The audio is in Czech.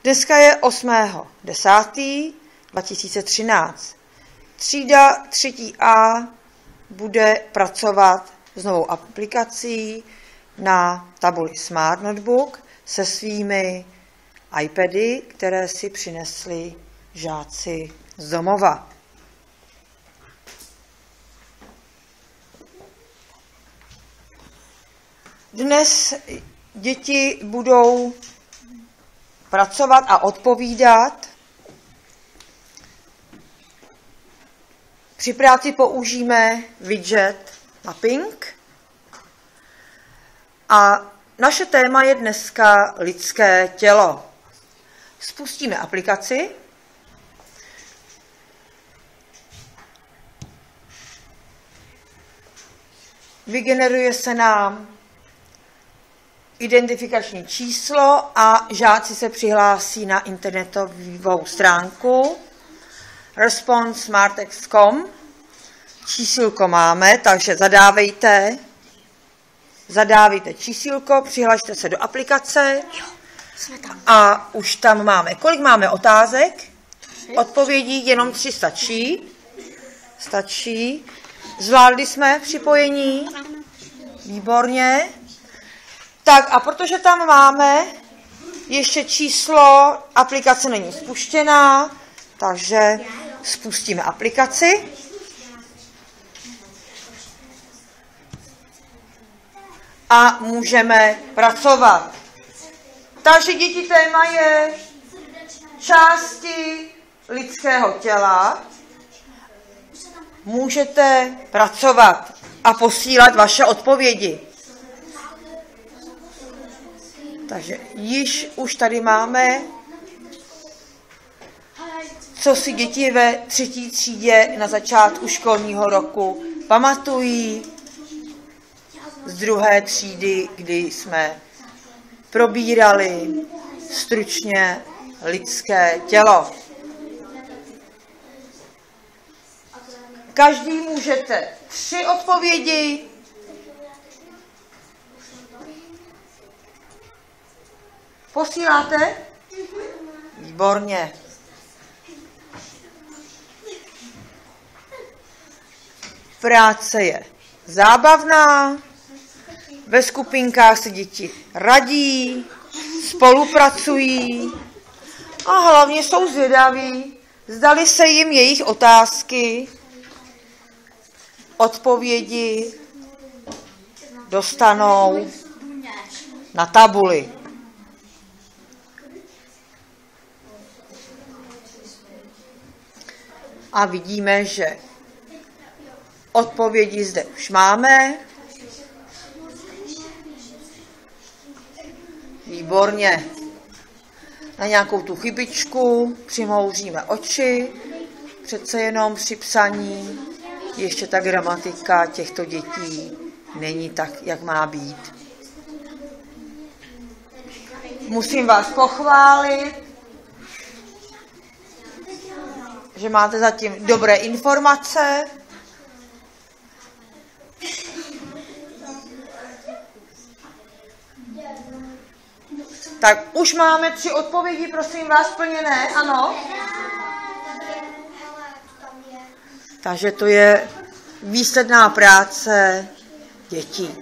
Dneska je 8.10.2013. Třída 3A bude pracovat s novou aplikací na tabuli Smart Notebook se svými iPady, které si přinesli žáci z domova. Dnes děti budou pracovat a odpovídat. Při práci použijeme widget mapping a naše téma je dneska lidské tělo. Spustíme aplikaci. Vygeneruje se nám identifikační číslo a žáci se přihlásí na internetovou stránku responsesmartex.com. Čísílko máme, takže zadávejte čísílko, přihlašte se do aplikace a už tam máme. Kolik máme otázek? Odpovědí jenom 3 stačí. Zvládli jsme připojení? Výborně. Tak a protože tam máme ještě číslo, aplikace není spuštěná, takže spustíme aplikaci. A můžeme pracovat. Takže děti, téma je části lidského těla. Můžete pracovat a posílat vaše odpovědi. Takže už tady máme, co si děti ve 3. třídě na začátku školního roku pamatují z 2. třídy, kdy jsme probírali stručně lidské tělo. Každý můžete 3 odpovědi. Posíláte? Výborně. Práce je zábavná, ve skupinkách se děti radí, spolupracují a hlavně jsou zvědaví, zdali se jim jejich otázky, odpovědi dostanou na tabuli. A vidíme, že odpovědi zde už máme. Výborně. Na nějakou tu chybičku přimhouříme oči. Přece jenom při psaní ještě ta gramatika těchto dětí není tak, jak má být. Musím vás pochválit, že máte zatím dobré informace. Tak už máme 3 odpovědi, prosím vás, splněné, ano? Takže to je výsledná práce dětí.